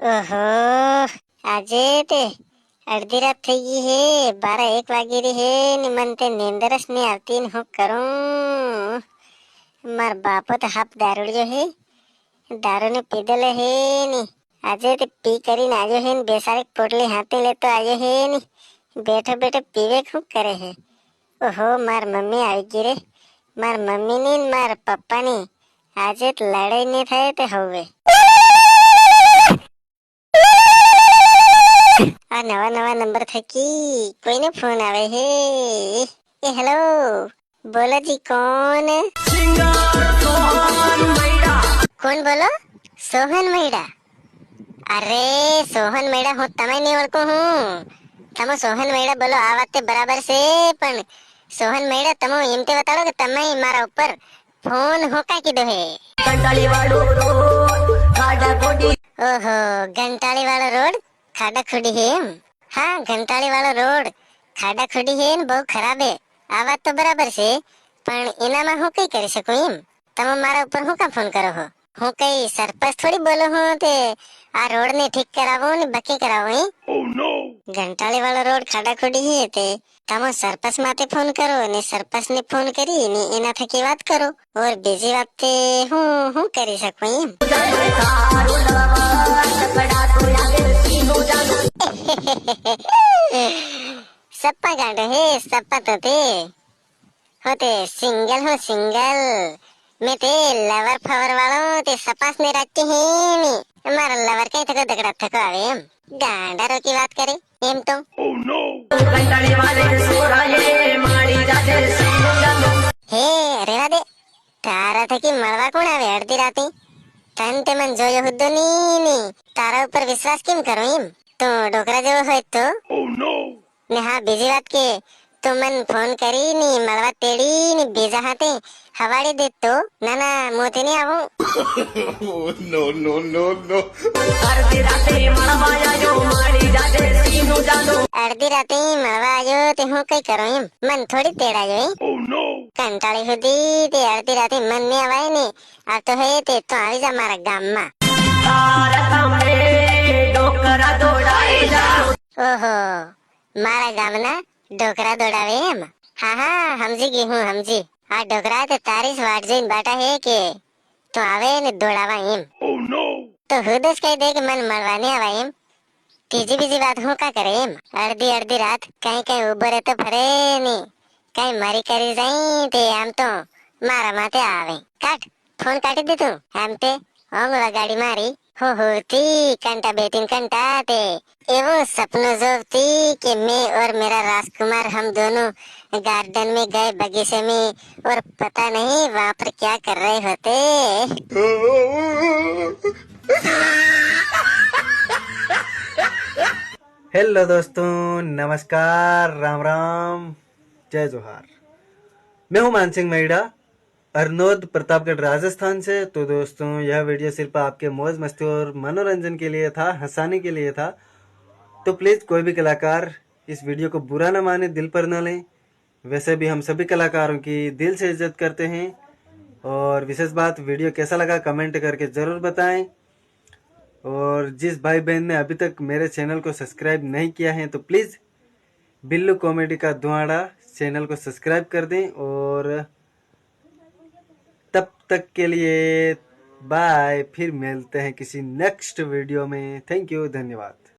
ઓહો, આજે તે અડધી રાત થઈ ગઈ હે, 12-1 વાગી રહી હે ને મને તે નીંદર જ નહીં આવતી ને હું કરું. માર બાપો તો હાફ દારૂડિયો હે, દારૂને પીધેલો હે ને આજે તે પી કરીને આવ્યો હે ને બેસાડી પોટલી હાથે લેતો આવ્યો હે ને બેઠો બેઠો પીવે શું કરે હે. ઓહો, માર મમ્મી આવી ગઈ રે. માર મમ્મીની ને માર પપ્પાની આજે લડાઈ નહીં થાય તે હવે. આ નવા નંબર થકી કોઈને ફોન આવે હે. એ હેલો, બોલો જી, કોણ બોલો? સોહન મૈડા? અરે સોહન મૈડા હું તમે નહીં ઓળખું હું. તમે સોહન મૈડા બોલો આ વાત બરાબર છે, પણ સોહન મૈડા તમે એમ તે બતાડો કે તમે મારા ઉપર ફોન હોકા કીધો હે. ઓહો, ઘંટાળી વાળો રોડ ખાડા ખોડી હે એમ? હા, ઘંટાળી વાળો રોડ ખાડા ખોડી હે ને બહુ ખરાબ હે. આ વાત તો બરાબર છે, પણ એનામાં હું કઈ કરી શકું એમ? તમે મારા ઉપર હું કામ ફોન કરો હો? હું કઈ સરપંચ થોડી બોલો હું તે આ રોડ ને ઠીક કરાવો ને બાકી કરાવો હે? ઘંટાળી વાળો રોડ ખાડા ખોડી હે તે તમે સરપંચ માટે ફોન કરો ને સરપંચ ને ફોન કરી ને એના થકી વાત કરો. ઓર બીજી વાત તે હું કરી શકું એમ? सप्पा गांडो है, सप्पा तो ते होते सिंगल हो सिंगल. मैं ते लवर फवर वालों ते सपास ने रखते हैं नी. हमारा लवर कहीं थको दगड़ा थको आवे हम गांडारो की बात करे एम तो. हे रेवा दे, तारा थकी मळवा कोण आवे अडधी राती? तन ते मन जोयो हुद्दो नी तारा ऊपर विश्वास केम करो एम? तो डोकरा जेવો હોય તો ને હા, બીજી વાત કે તું મને ફોન કરી ને મળવા તેડી ને બીજા હાથે હવાડી દે તો ના મોતે નહીં આવું. નો નો નો નો અડધી રાતે મળવા આવ્યો તે હું કઈ કરું એમ? મન થોડી તેડાયો એમ? કંટાળી સુધી તે અડધી રાતે મન ને આવાય ને આ તો હે તે તો આવી જા મારા ગામમાં. ઓહો, મારા ગામના ઢોકરા દોડાવે એમ? હા, સમજી ગઈ હું સમજી. આ ઢોકરા તે તારી જ વાટ જોઈને બાટા હે કે તું આવે ને દોડાવા એમ? તો હું જ કહી દે કે મને મળવા નહીં આવા એમ? બીજી વાત હું કા કરે એમ? અડધી રાત કઈ ઉભો રહે તો ફરે ને કઈ મારી કરી જાય તે આમ તો મારા માથે આવે. કાટ ફોન કાઢી દીધું આમ તે હોંગ વગાડી મારી होती कंटा बेटिन कंटा ते एवो सपनों जोती कि मैं और मेरा राजकुमार हम दोनों गार्डन में गए बगीचे में और पता नहीं वहाँ पर क्या कर रहे होते. हेलो दोस्तों, नमस्कार, राम राम, जय जोहार. मैं हूँ मानसिंह मैड़ा, अरनोद, प्रतापगढ़, राजस्थान से. तो दोस्तों, यह वीडियो सिर्फ आपके मौज मस्ती और मनोरंजन के लिए था, हंसाने के लिए था. तो प्लीज़ कोई भी कलाकार इस वीडियो को बुरा न माने, दिल पर न लें. वैसे भी हम सभी कलाकारों की दिल से इज्जत करते हैं. और विशेष बात, वीडियो कैसा लगा कमेंट करके ज़रूर बताएं. और जिस भाई बहन ने अभी तक मेरे चैनल को सब्सक्राइब नहीं किया है तो प्लीज़ बिल्लू कॉमेडी का दुआड़ा चैनल को सब्सक्राइब कर दें. और तब तक के लिए बाय, फिर मिलते हैं किसी नेक्स्ट वीडियो में. थैंक यू, धन्यवाद.